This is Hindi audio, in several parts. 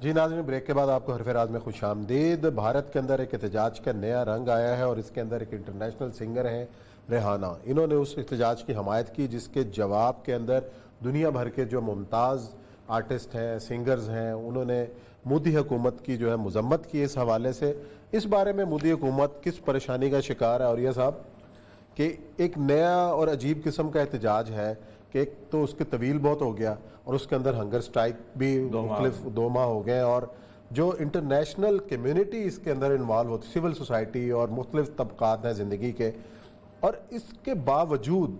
जी नाज़रीन, ब्रेक के बाद आपको हरफ राज में खुश आमदीद। भारत के अंदर एक एहतजाज का नया रंग आया है और इसके अंदर एक इंटरनेशनल सिंगर हैं रेहाना। इन्होंने उस एहतजाज की हमायत की जिसके जवाब के अंदर दुनिया भर के जो मुमताज़ आर्टिस्ट हैं, सिंगर्स हैं, उन्होंने मोदी हुकूमत की जो है मजम्मत की। इस हवाले से इस बारे में मोदी हुकूमत किस परेशानी का शिकार है और यह साहब कि एक नया और अजीब किस्म का एहतजाज है कि एक तो उसके तवील बहुत हो गया और उसके अंदर हंगर स्ट्राइक भी मुख्तलिफ 2 माह हो गए और जो इंटरनेशनल कम्युनिटी इसके अंदर इन्वॉल्व होती, सिविल सोसाइटी और मुख्तलिफ तबकात हैं ज़िंदगी के, और इसके बावजूद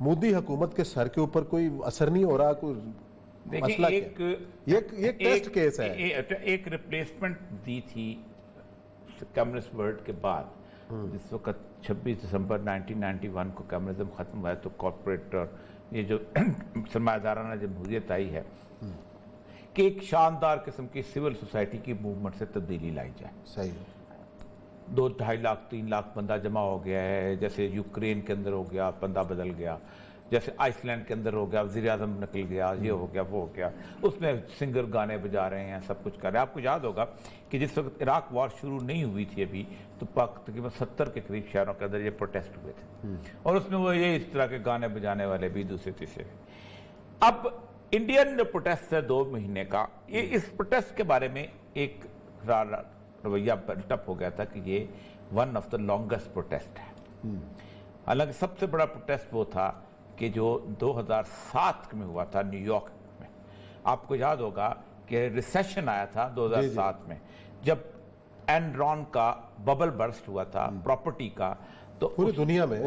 मोदी हुकूमत के सर के ऊपर कोई असर नहीं हो रहा। कोई मसला एक टेस्ट केस है। एक रिप्लेसमेंट दी थी कम्युनिस्ट वर्ल्ड के बाद, जिस वक्त 26 दिसंबर 1991 को कम्युनिज्म खत्म हुआ है, तो कॉर्पोरेट और ये जो सरमायादाराना जमहूरियत आई है कि एक शानदार किस्म की सिविल सोसाइटी की मूवमेंट से तब्दीली लाई जाए। सही 2-2.5 लाख 3 लाख बंदा जमा हो गया है। जैसे यूक्रेन के अंदर हो गया, बंदा बदल गया, जैसे आइसलैंड के अंदर हो गया, वज़ीर आज़म निकल गया, ये हो गया, वो हो गया, उसमें सिंगर गाने बजा रहे हैं, सब कुछ कर रहे हैं। आपको याद होगा कि जिस वक्त इराक वॉर शुरू नहीं हुई थी अभी, तो तकरीबन 70 के करीब शहरों के अंदर ये प्रोटेस्ट हुए थे और उसमें वो ये इस तरह के गाने बजाने वाले भी दूसरे तीसरे। अब इंडियन जो प्रोटेस्ट है 2 महीने का, ये इस प्रोटेस्ट के बारे में एक रवैया बिल्टअप हो गया था कि ये one of the longest protest है। हालांकि सबसे बड़ा प्रोटेस्ट वो था कि जो 2007 में हुआ था न्यूयॉर्क में। आपको याद होगा कि रिसेशन आया था 2007 में, जब एनरॉन का बबल बर्स्ट हुआ था प्रॉपर्टी का, तो पूरी दुनिया में,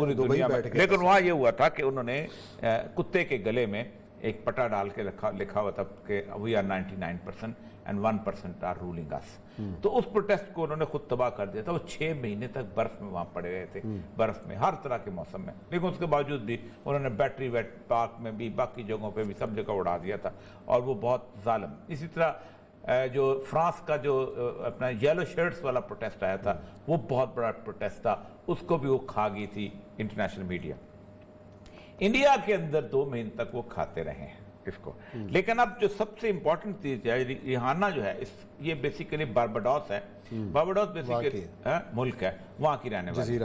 लेकिन वहाँ ये हुआ था कि उन्होंने कुत्ते के गले में एक पटा डाल के लिखा हुआ था कि we are 99% and 1% are ruling us. तो उस प्रोटेस्ट को उन्होंने खुद तबाह कर दिया था। वो 6 महीने तक बर्फ में वहां पड़े रहे थे, बर्फ में हर तरह के मौसम में, लेकिन उसके बावजूद भी उन्होंने बैटरी वेट पार्क में भी, बाकी जगहों पे भी, सब जगह उड़ा दिया था और वो बहुत जालिम। इसी तरह जो फ्रांस का जो अपना येलो शर्ट्स वाला प्रोटेस्ट आया था, वो बहुत बड़ा प्रोटेस्ट था, उसको भी वो खा गई थी इंटरनेशनल मीडिया। इंडिया के अंदर 2 महीने तक वो खाते रहे हैं इसको। लेकिन अब जो सबसे इंपॉर्टेंट चीज है, रिहाना जो है, ये बेसिकली बारबाडोस है। बारबाडोस बेसिकली मुल्क है, वहाँ की रहने वाली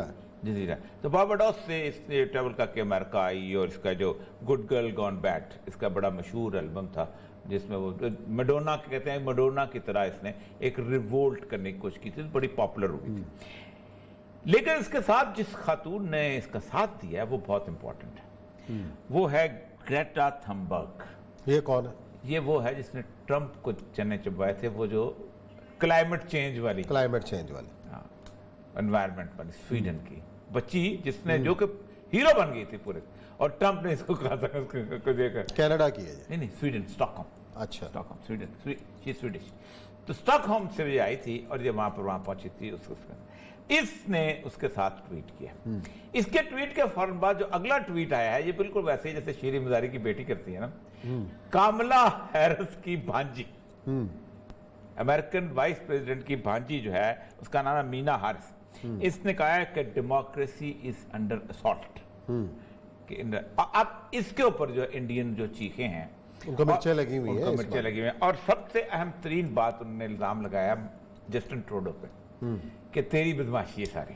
जजीरा। तो बारबाडोस से इसने ट्रेवल करके अमेरिका आई और इसका जो गुड गर्ल गॉन बैड, इसका बड़ा मशहूर एल्बम था जिसमें वो मैडोना कहते हैं, मैडोना की तरह इसने एक रिवोल्ट करने की कोशिश की थी, बड़ी पॉपुलर हुई थी। लेकिन इसके साथ जिस खातून ने इसका साथ दिया है वो बहुत इंपॉर्टेंट है। वो है ग्रेटा थनबर्ग। ये कौन है? ये वो है जिसने ट्रंप को चने चबवाए थे, वो जो क्लाइमेट चेंज वाली एनवायरमेंट वाली स्वीडन की बच्ची, जिसने जो कि हीरो बन गई थी पूरे, और ट्रंप ने इसको कहा था उसको देखकर। कनाडा की है? नहीं, स्वीडन, स्टॉकहोम। अच्छा, स्टॉकहोम, स्वीडन, स्वीडिश। तो स्टॉकहोम से भी आई थी और ये वहां पहुंची थी। इसने उसके साथ ट्वीट किया। इसके ट्वीट के फौरन बाद जो अगला ट्वीट आया है, ये बिल्कुल वैसे ही जैसे शीरी मजारी की बेटी करती है ना, कामला हैरिस की भांजी, अमेरिकन वाइस प्रेसिडेंट की भांजी जो है, उसका नाम है मीना हारिस। इसने कहा है कि डेमोक्रेसी इज अंडर असॉल्ट। अब इसके ऊपर जो इंडियन जो चीखें हैं, उनको मिर्चें लगी हुई हैं। और सबसे अहम तरीन बात उन्होंने इल्जाम लगाया जस्टिन ट्रूडो पे कि तेरी बदमाशी है सारी,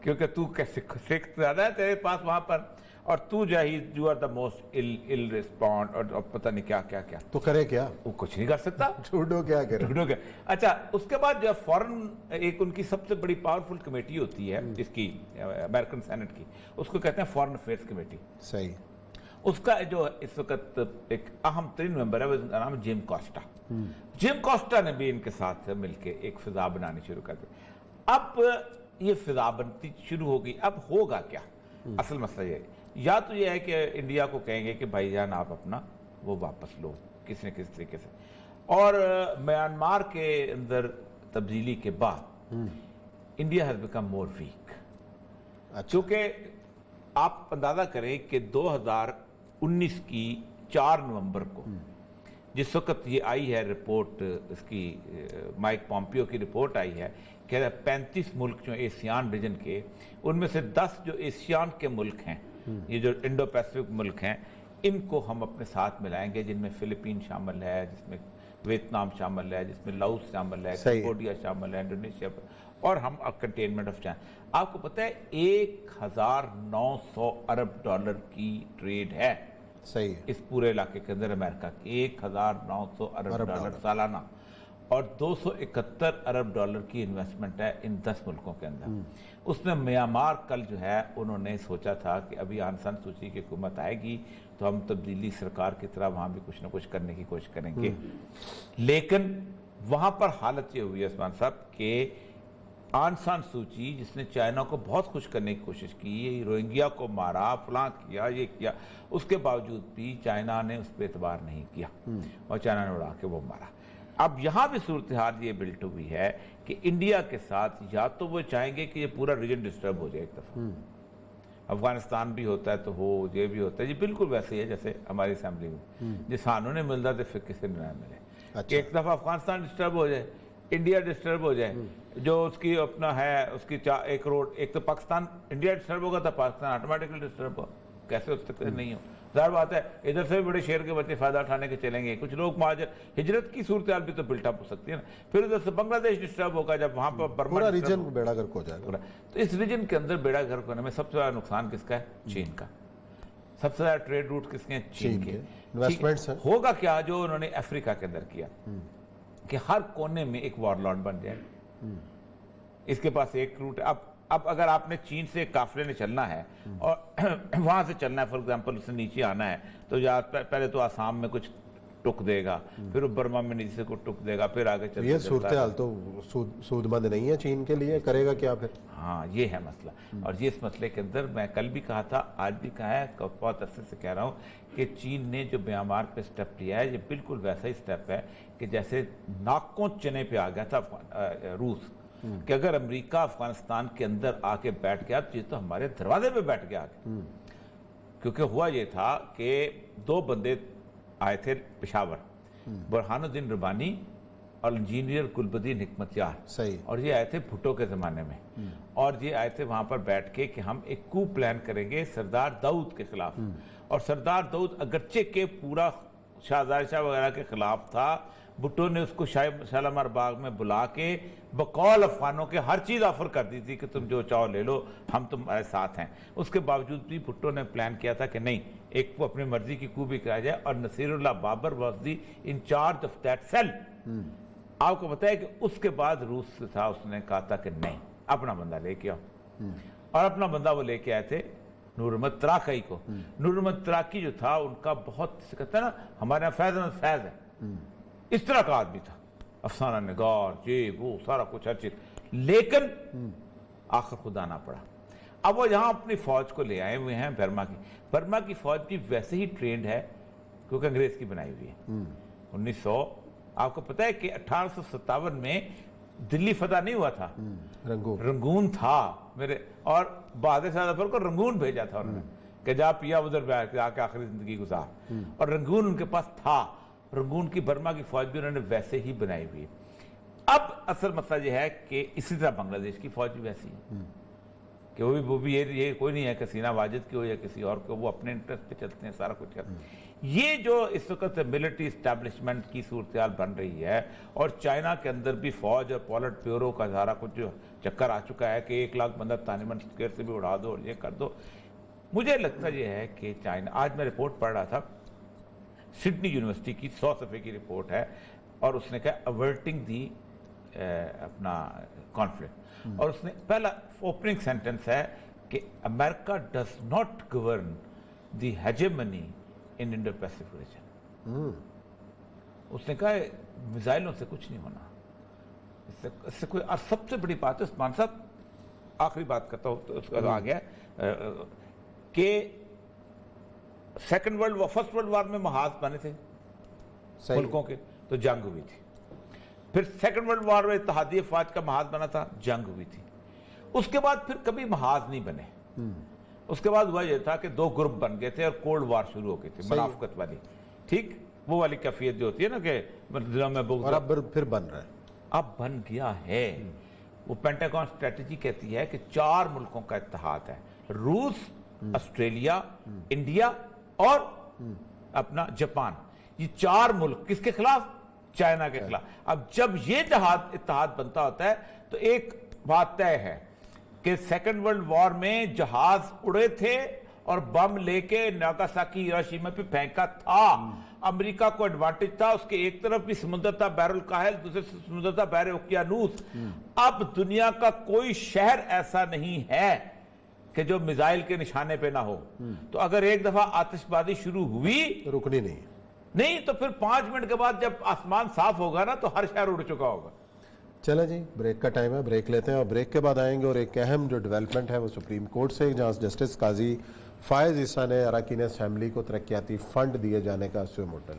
क्योंकि तू सिख ज्यादा है तेरे पास वहां पर, और तू जो है you are the most ill respond, और पता नहीं क्या क्या क्या। तो करे क्या? वो कुछ नहीं कर सकता। ट्रूडो क्या करे? ट्रूडो क्या? अच्छा, उसके बाद जो फॉरेन एक उनकी सबसे बड़ी पावरफुल कमेटी होती है इसकी, अमेरिकन सेनेट की, उसको कहते हैं फॉरेन अफेयर्स कमेटी। सही। उसका जो इस वक्त एक अहम तरीन मेंबर है, उसका नाम जिम कोस्टा। जिम कोस्टा ने भी इनके साथ मिलकर एक फिजा बनानी शुरू कर दी। अब ये फिजा बनती शुरू होगी। अब होगा क्या? असल मसला ये है, या तो ये है कि इंडिया को कहेंगे कि भाईजान आप अपना वो वापस लो किसी न किसी तरीके से, और म्यांमार के अंदर तब्दीली के बाद India has become more weak. चूंकि आप अंदाजा करें कि 2019 की 4 नवंबर को जिस वक्त ये आई है रिपोर्ट, इसकी माइक पॉम्पियो की रिपोर्ट आई है कि 35 मुल्क जो एशियान रीजन के, उनमें से 10 जो एशियान के मुल्क हैं, ये जो इंडो पैसिफिक मुल्क हैं, इनको हम अपने साथ मिलाएंगे, जिनमें फिलीपीन शामिल है, जिसमें वियतनाम शामिल है, जिसमें लाओस शामिल है, कंबोडिया शामिल है, इंडोनेशिया, और हम कंटेनमेंट ऑफ चाइना। आपको पता है 1900 अरब डॉलर की ट्रेड है, सही है, इस पूरे इलाके के अंदर अमेरिका की 1900 अरब डॉलर सालाना, और 271 अरब डॉलर की इन्वेस्टमेंट है इन 10 मुल्कों के अंदर। उसमें म्यांमार कल जो है उन्होंने सोचा था कि अभी आंग सान सू की हुकूमत आएगी तो हम तब्दीली सरकार की तरह वहाँ भी कुछ ना कुछ करने की कोशिश करेंगे, लेकिन वहाँ पर हालत ये हुई है उस्मान साहब कि आंग सान सू की, जिसने चाइना को बहुत खुश करने की कोशिश की, रोहिंग्या को मारा, फलां किया, ये किया, उसके बावजूद भी चाइना ने उस पर एतबार नहीं किया और चाइना ने उड़ा के वो मारा। अब यहाँ भी सूरत हाल ये बिल्ट हुई है कि इंडिया के साथ या तो वो चाहेंगे कि ये पूरा रीजन डिस्टर्ब हो जाए एक दफ़ा, अफगानिस्तान भी होता है तो हो, ये भी होता है, ये बिल्कुल वैसे ही है जैसे हमारी असेंबली में जिस सानों ने मिलता तो फिर किसी ने ना मिले। अच्छा। एक दफ़ा अफगानिस्तान डिस्टर्ब हो जाए, इंडिया डिस्टर्ब हो जाए, जो उसकी अपना है उसकी एक रोड, एक तो पाकिस्तान, इंडिया डिस्टर्ब होगा तो पाकिस्तान ऑटोमेटिकली डिस्टर्ब हो, कैसे हो सकते नहीं हो, जाहिर बात है इधर से भी बड़े शेर के बच्चे फायदा उठाने के चलेंगे, कुछ लोग महाजर हिजरत की सूरत हाल भी तो बिल्टअप हो सकती है ना, फिर उधर से बांग्लादेश डिस्टर्ब होगा, जब वहां पर बर्मा पूरा रीजन बेड़ा गर्क हो जाएगा। तो इस रीजन के अंदर बेड़ा गर्क होने में सबसे बड़ा नुकसान किसका है? चीन का। सबसे ज्यादा ट्रेड रूट किसके हैं? चीन के। इन्वेस्टमेंट्स हैं। होगा क्या जो उन्होंने अफ्रीका के अंदर किया कि हर कोने में एक वॉरलॉर्ड बन जाए, इसके पास एक रूट। अब अगर आपने चीन से काफिले ने चलना है और वहां से चलना है, फॉर एग्जांपल उससे नीचे आना है, तो या पहले तो आसाम में कुछ टुक देगा, फिर वो बर्मा में नीचे से कुछ टुक देगा, फिर आगे चलते ये सूरत हाल तो सूदमंद नहीं है चीन के लिए, करेगा क्या फिर? हाँ, ये है मसला। और ये इस मसले के अंदर मैं कल भी कहा था, आज भी कहा है, बहुत अरसे से कह रहा हूँ कि चीन ने जो म्यांमार पे स्टेप लिया है, ये बिल्कुल वैसा ही स्टेप है कि जैसे नाकों चने पे आ गया था रूस, कि अगर अमेरिका अफगानिस्तान के अंदर आके बैठ गया तो ये तो हमारे दरवाजे पे बैठ गया आके। क्योंकि हुआ ये था कि दो बंदे आए थे पेशावर, बुरहानुद्दीन रब्बानी और इंजीनियर गुलबदीन हिकमतयार, सही, और ये आए थे भुट्टो के ज़माने में, और ये आए थे वहाँ पर बैठ के कि हम एक कू प्लान करेंगे सरदार दाऊद के खिलाफ। और सरदार दाऊद अगरचे के पूरा शाहजहां शाह वगैरह के खिलाफ था, भुट्टो ने उसको शालामार बाग में बुला के बकौल अफगानों के हर चीज़ ऑफर कर दी थी कि तुम जो चाहो ले लो, हम तुम्हारे साथ हैं। उसके बावजूद भी भुट्टो ने प्लान किया था कि नहीं, एक को अपनी मर्जी की कू भी कराया जाए, और Naseerullah Babar was the in charge of that cell. आपको बताया कि उसके बाद रूस से था, उसने कहा था कि नहीं, अपना बंदा लेके आओ, और अपना बंदा वो लेके आए थे नूर अहमद तराकी को। नूर अहमद तराकी जो था उनका बहुत कहते हैं ना, हमारे यहाँ फैज अहमद फैज है, इस तरह का आदमी था, अफसाना निगार, ये वो सारा कुछ हर चीज, लेकिन आखिर खुद आना पड़ा। अब वो यहाँ अपनी फौज को ले आए हुए हैं बर्मा की फौज भी वैसे ही ट्रेंड है क्योंकि अंग्रेज की बनाई हुई है। 1900 आपको पता है कि 1857 में दिल्ली फतह नहीं हुआ था, रंगून था मेरे, और बहादुर शाह जफर को रंगून भेजा था उन्होंने कि जा पिया उधर जाके आखिरी जिंदगी गुजार, और रंगून उनके पास था। रंगून की बर्मा की फौज भी उन्होंने वैसे ही बनाई हुई है। अब असल मसला यह है कि इसी तरह बांग्लादेश की फौज भी वैसी है कि वो भी ये कोई नहीं है कि सीना वाजिद की हो या किसी और को, वो अपने इंटरेस्ट पे चलते हैं, सारा कुछ करते हैं। ये जो इस वक्त मिलिट्री इस्टेब्लिशमेंट की सूरत हाल बन रही है, और चाइना के अंदर भी फौज और पॉलिट ब्यूरो का सारा कुछ जो चक्कर आ चुका है कि 1 लाख बंदा तानिमन स्क्वायर से भी उड़ा दो और ये कर दो। मुझे लगता यह है कि चाइना, आज मैं रिपोर्ट पढ़ रहा था, सिडनी यूनिवर्सिटी की 100 सफ़े की रिपोर्ट है, और उसने कहा अवर्टिंग दी अपना कॉन्फ्लिक्ट, और उसने पहला ओपनिंग सेंटेंस है कि America does not govern the hegemony in Indo Pacific region. उसने कहा मिसाइलों से कुछ नहीं होना, इससे कोई। और सबसे बड़ी बात है उस्मान साहब, आखिरी बात करता हूँ तो उसका आ गया कि second world war, first world war में महाज बने थे मुल्कों के, तो जंग हुई थी। फिर सेकंड वर्ल्ड वॉर में इत्तेहादी अफवाज का महाज बना था, जंग हुई थी। उसके बाद फिर कभी महाज नहीं बने। उसके बाद हुआ यह था कि 2 ग्रुप बन गए थे और कोल्ड वॉर शुरू हो गई थी, मुनाफिकत वाली, ठीक, वो वाली कैफियत जो होती है ना कि दिलों में बुग़्ज़, और अब फिर बन रहा है, अब बन गया है। वो पेंटागन स्ट्रेटजी कहती है कि 4 मुल्कों का इत्तेहाद है, रूस, ऑस्ट्रेलिया, इंडिया और अपना जापान, ये 4 मुल्क किसके खिलाफ? चाइना के खिलाफ। अब जब ये इत्तेहाद बनता होता है तो एक बात तय है कि सेकेंड वर्ल्ड वॉर में जहाज उड़े थे और बम लेके नागासाकी हिरोशिमा पे फेंका था। अमेरिका को एडवांटेज था, उसके एक तरफ भी समुद्र था बहरुल काहिल, दूसरे समुद्र था बहर ओकियानूस। अब दुनिया का कोई शहर ऐसा नहीं है कि जो मिसाइल के निशाने पे ना हो। तो अगर एक दफा आतिशबाजी शुरू हुई रुकनी नहीं, तो फिर 5 मिनट के बाद जब आसमान साफ होगा ना तो हर शहर उड़ चुका होगा। चले जी, ब्रेक का टाइम है, ब्रेक लेते हैं और ब्रेक के बाद आएंगे और एक अहम जो डेवलपमेंट है वो सुप्रीम कोर्ट से, जहां जस्टिस काजी फायज ईसा ने अराकीन फैमिली को तरक्याती फंड दिए जाने का सुमोटल